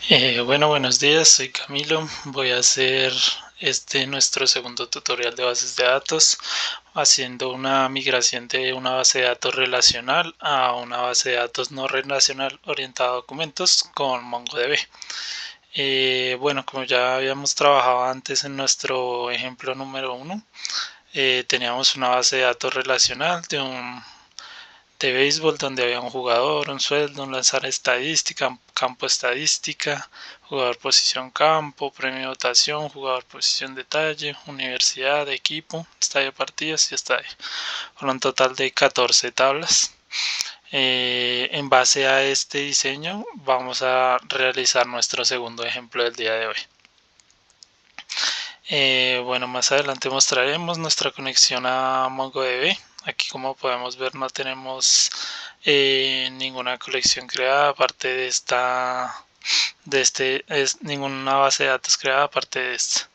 Bueno, buenos días, soy Camilo. Voy a hacer nuestro segundo tutorial de bases de datos, haciendo una migración de una base de datos relacional a una base de datos no relacional orientada a documentos con MongoDB. Bueno, como ya habíamos trabajado antes en nuestro ejemplo número uno, teníamos una base de datos relacional de béisbol donde había un jugador, un sueldo, un lanzar estadística, campo estadística, jugador posición campo, premio votación, jugador posición detalle, universidad, equipo, estadio partidas y estadio. Con un total de 14 tablas. En base a este diseño vamos a realizar nuestro segundo ejemplo del día de hoy. Bueno, más adelante mostraremos nuestra conexión a MongoDB. Aquí, como podemos ver, no tenemos ninguna colección creada aparte ninguna base de datos creada aparte de esta.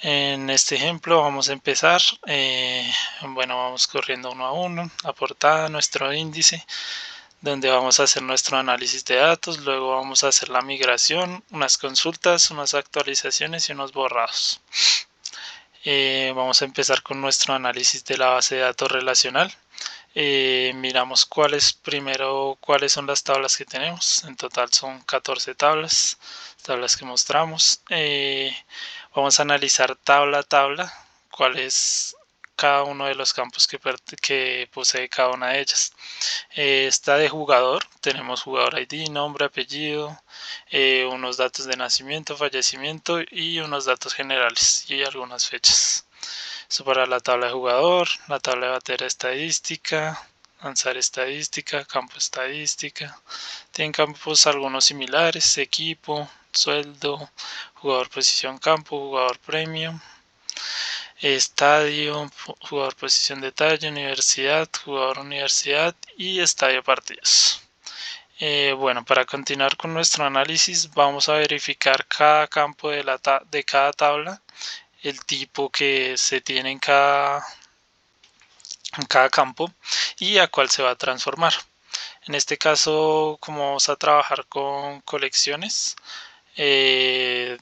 En este ejemplo vamos a empezar, bueno, vamos corriendo uno a uno, la portada, nuestro índice, donde vamos a hacer nuestro análisis de datos, luego vamos a hacer la migración, unas consultas, unas actualizaciones y unos borrados. Vamos a empezar con nuestro análisis de la base de datos relacional. Miramos cuáles son las tablas que tenemos. En total son 14 tablas que mostramos. Vamos a analizar tabla a tabla cuál es cada uno de los campos que posee cada una de ellas. Está de jugador, tenemos jugador ID, nombre, apellido, unos datos de nacimiento, fallecimiento y unos datos generales y algunas fechas. Eso para la tabla de jugador, la tabla de batera estadística, lanzar estadística, campo estadística. Tienen campos algunos similares, equipo, sueldo, jugador posición campo, jugador premio, estadio, jugador posición detalle, universidad, jugador universidad y estadio partidos. Bueno, para continuar con nuestro análisis vamos a verificar cada campo de cada tabla, el tipo que se tiene en cada campo y a cuál se va a transformar. En este caso, como vamos a trabajar con colecciones de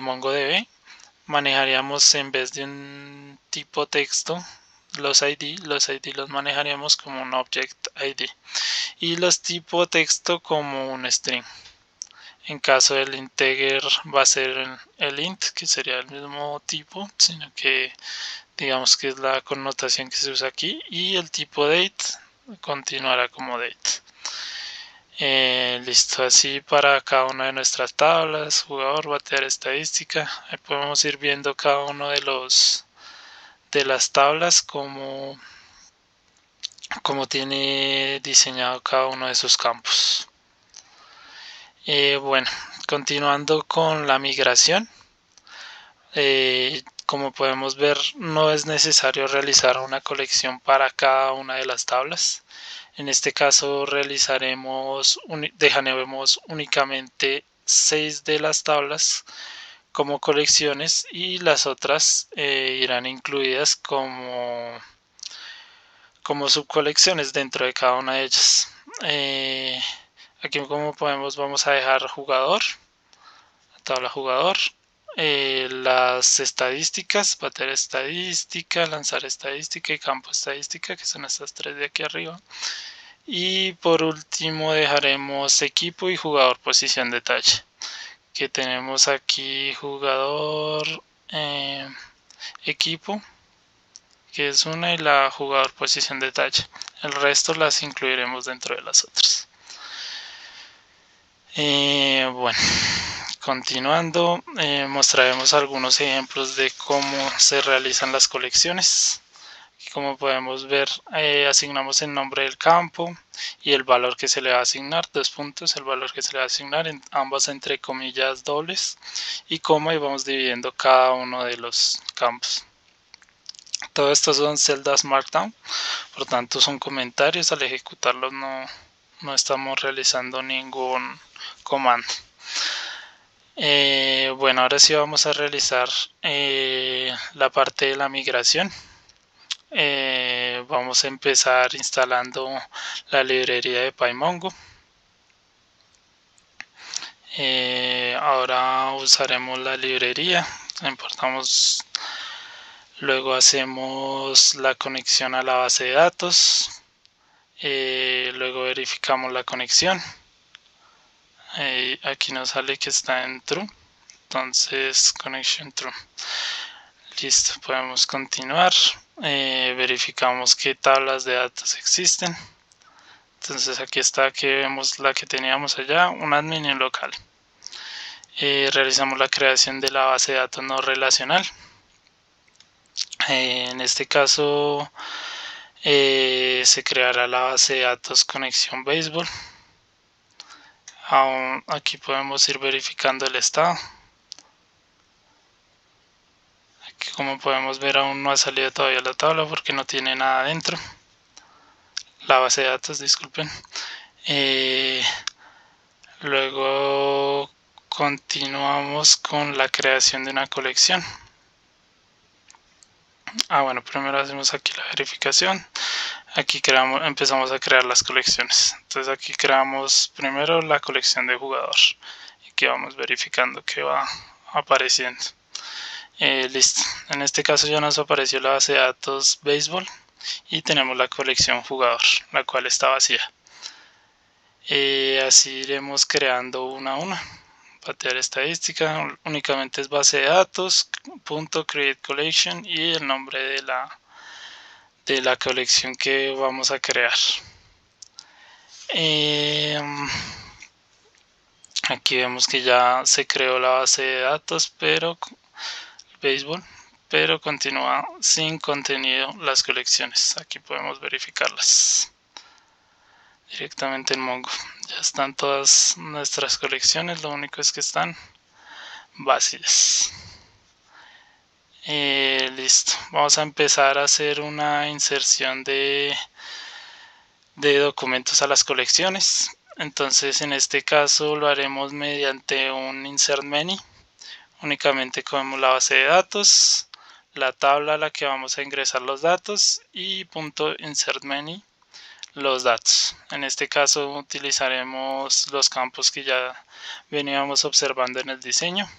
MongoDB, manejaríamos en vez de un tipo texto los ID los manejaríamos como un object ID y los tipo texto como un string. En caso del integer va a ser el int, que sería el mismo tipo, sino que digamos que es la connotación que se usa aquí, y el tipo date continuará como date. Listo, así para cada una de nuestras tablas, jugador, batear estadística. Ahí podemos ir viendo cada uno de las tablas como tiene diseñado cada uno de sus campos. Bueno, continuando con la migración. Como podemos ver, no es necesario realizar una colección para cada una de las tablas. En este caso dejaremos únicamente 6 de las tablas como colecciones y las otras irán incluidas como subcolecciones dentro de cada una de ellas. Aquí, como podemos, vamos a dejar jugador, la tabla jugador, las estadísticas, bater estadística, lanzar estadística y campo estadística, que son estas tres de aquí arriba. Y por último dejaremos equipo y jugador posición detalle, que tenemos aquí jugador, equipo, que es una, y la jugador posición detalle. El resto las incluiremos dentro de las otras. Bueno, continuando, mostraremos algunos ejemplos de cómo se realizan las colecciones. Aquí, como podemos ver, asignamos el nombre del campo y el valor que se le va a asignar, dos puntos, el valor que se le va a asignar, en ambas entre comillas dobles, y coma, y vamos dividiendo cada uno de los campos. Todo esto son celdas Markdown, por tanto son comentarios, al ejecutarlos no estamos realizando ningún comando. Bueno, ahora sí vamos a realizar la parte de la migración. Vamos a empezar instalando la librería de PyMongo. Ahora usaremos la librería, importamos, luego hacemos la conexión a la base de datos, luego verificamos la conexión. Aquí nos sale que está en true, entonces connection true. Listo, podemos continuar. Verificamos qué tablas de datos existen. Entonces aquí está, que vemos la que teníamos allá, un admin y un local. Realizamos la creación de la base de datos no relacional. En este caso se creará la base de datos conexión béisbol. Aquí podemos ir verificando el estado. Aquí, como podemos ver, aún no ha salido todavía la tabla porque no tiene nada dentro. La base de datos, disculpen. Luego continuamos con la creación de una colección. Bueno, primero hacemos aquí la verificación. Aquí empezamos a crear las colecciones. Entonces aquí creamos primero la colección de jugador y que vamos verificando que va apareciendo. Listo. En este caso ya nos apareció la base de datos béisbol y tenemos la colección jugador, la cual está vacía. Así iremos creando una a una. Batear estadística, únicamente es base de datos, punto create collection y el nombre de la colección que vamos a crear. Aquí vemos que ya se creó la base de datos, pero béisbol, pero continúa sin contenido las colecciones. Aquí podemos verificarlas directamente en Mongo. Ya están todas nuestras colecciones, lo único es que están vacías. Listo, vamos a empezar a hacer una inserción de documentos a las colecciones. Entonces en este caso lo haremos mediante un insert many. Únicamente cogemos la base de datos, la tabla a la que vamos a ingresar los datos y punto insert many los datos. En este caso utilizaremos los campos que ya veníamos observando en el diseño.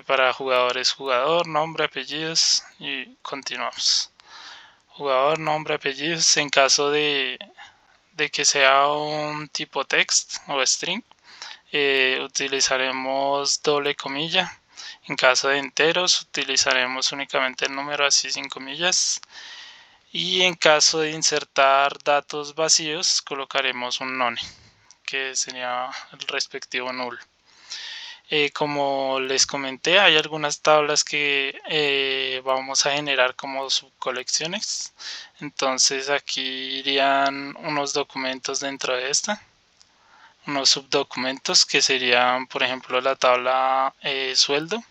Para jugadores, jugador, nombre, apellidos y continuamos. Jugador, nombre, apellidos. En caso de que sea un tipo text o string, utilizaremos doble comilla. En caso de enteros utilizaremos únicamente el número así sin comillas. Y en caso de insertar datos vacíos colocaremos un none, que sería el respectivo null. Como les comenté, hay algunas tablas que vamos a generar como subcolecciones. Entonces aquí irían unos documentos dentro de esta, unos subdocumentos que serían, por ejemplo, la tabla sueldo,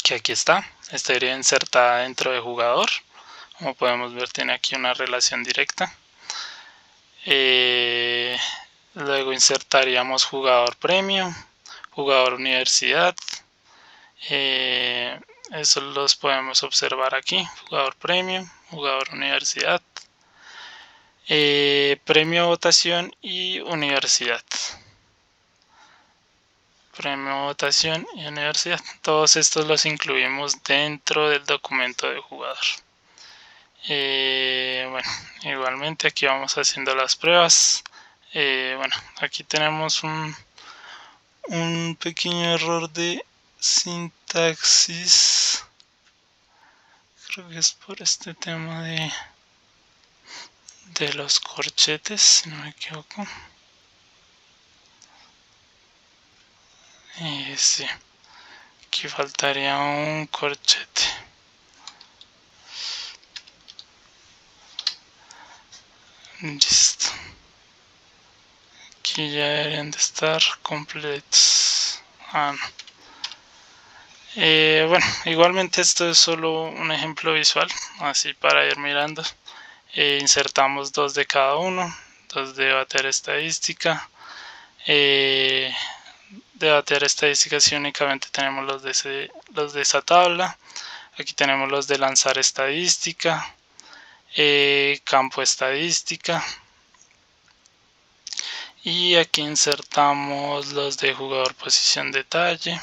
que aquí está. Esta iría insertada dentro de jugador. Como podemos ver, tiene aquí una relación directa. Luego insertaríamos jugador premio, jugador universidad. Eso los podemos observar aquí. Jugador premio, jugador universidad, premio votación y universidad. Premio votación y universidad. Todos estos los incluimos dentro del documento de jugador. Bueno, igualmente aquí vamos haciendo las pruebas. Bueno, aquí tenemos un pequeño error de sintaxis. Creo que es por este tema de los corchetes, si no me equivoco. Sí, aquí faltaría un corchete. Listo. Aquí ya deberían de estar completos. No. Bueno, igualmente esto es solo un ejemplo visual, así para ir mirando. Insertamos dos de cada uno, dos de batear estadística. De batear estadística si únicamente tenemos los de esa tabla. Aquí tenemos los de lanzar estadística, campo estadística. y aquí insertamos los de jugador, posición, detalle.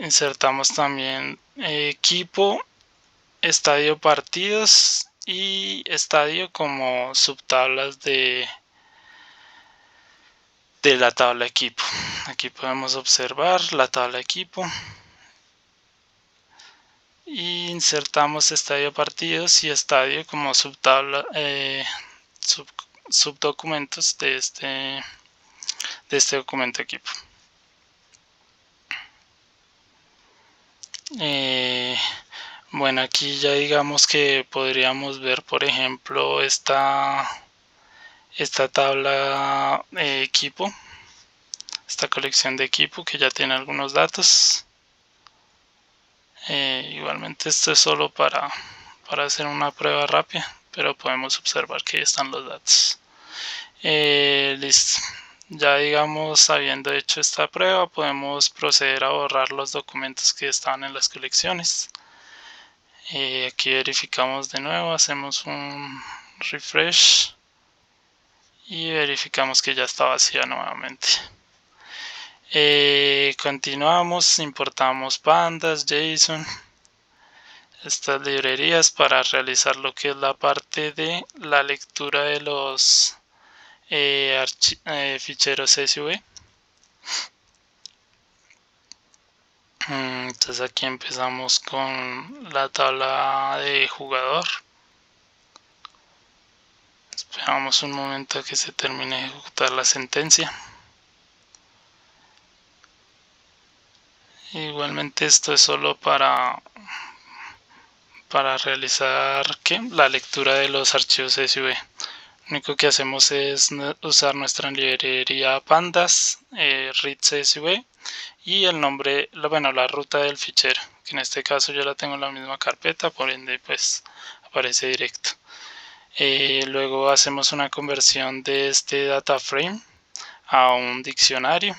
Insertamos también equipo, estadio, partidos y estadio como subtablas de la tabla equipo. Aquí podemos observar la tabla equipo y insertamos estadio, partidos y estadio como subtabla, subdocumentos de este documento equipo. Bueno, aquí ya digamos que podríamos ver, por ejemplo, esta tabla equipo, esta colección de equipo que ya tiene algunos datos. Igualmente esto es solo para hacer una prueba rápida, pero podemos observar que están los datos. Listo. Ya digamos, habiendo hecho esta prueba, podemos proceder a borrar los documentos que estaban en las colecciones. Aquí verificamos de nuevo, hacemos un refresh y verificamos que ya está vacía nuevamente. Continuamos, importamos pandas, JSON, estas librerías para realizar lo que es la parte de la lectura de los ficheros CSV. Entonces aquí empezamos con la tabla de jugador. Esperamos un momento a que se termine de ejecutar la sentencia. Igualmente esto es solo para realizar la lectura de los archivos CSV. Lo único que hacemos es usar nuestra librería pandas, read CSV y el nombre, la ruta del fichero, que en este caso yo la tengo en la misma carpeta, por ende pues aparece directo. Luego hacemos una conversión de este data frame a un diccionario.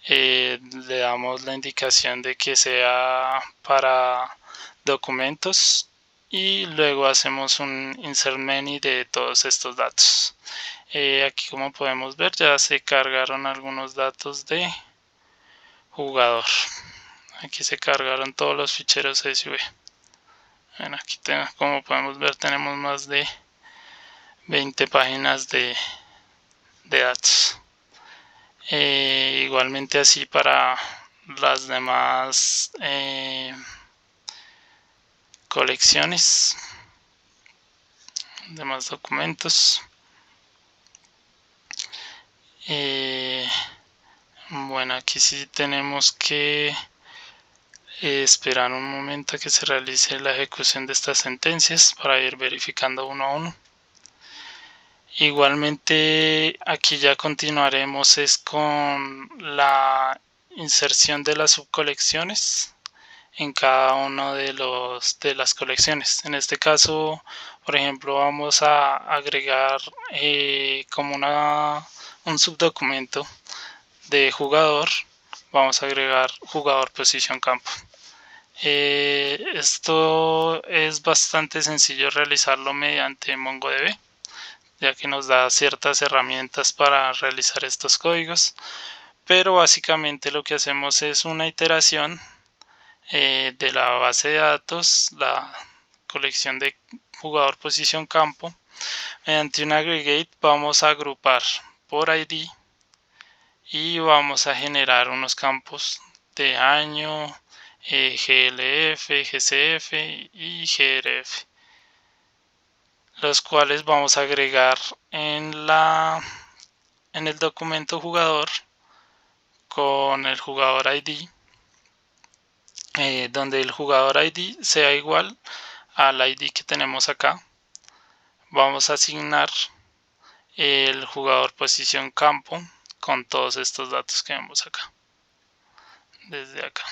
Le damos la indicación de que sea para documentos y luego hacemos un insert many de todos estos datos. Aquí, como podemos ver, ya se cargaron algunos datos de jugador. Aquí se cargaron todos los ficheros CSV. Bueno, aquí como podemos ver, tenemos más de 20 páginas de datos. Igualmente así para las demás colecciones, demás documentos. Bueno, aquí sí tenemos que esperar un momento a que se realice la ejecución de estas sentencias para ir verificando uno a uno. Igualmente aquí ya continuaremos es con la inserción de las subcolecciones en cada uno de las colecciones. En este caso, por ejemplo, vamos a agregar como un subdocumento de jugador. Vamos a agregar jugador, posición, campo. Esto es bastante sencillo realizarlo mediante MongoDB, ya que nos da ciertas herramientas para realizar estos códigos, pero básicamente lo que hacemos es una iteración de la base de datos, la colección de jugador, posición, campo. Mediante un aggregate vamos a agrupar por ID y vamos a generar unos campos de año, GLF, GCF y GRF, los cuales vamos a agregar en el documento jugador con el jugador ID, donde el jugador ID sea igual al ID que tenemos acá. Vamos a asignar el jugador, posición, campo con todos estos datos que vemos acá, desde acá.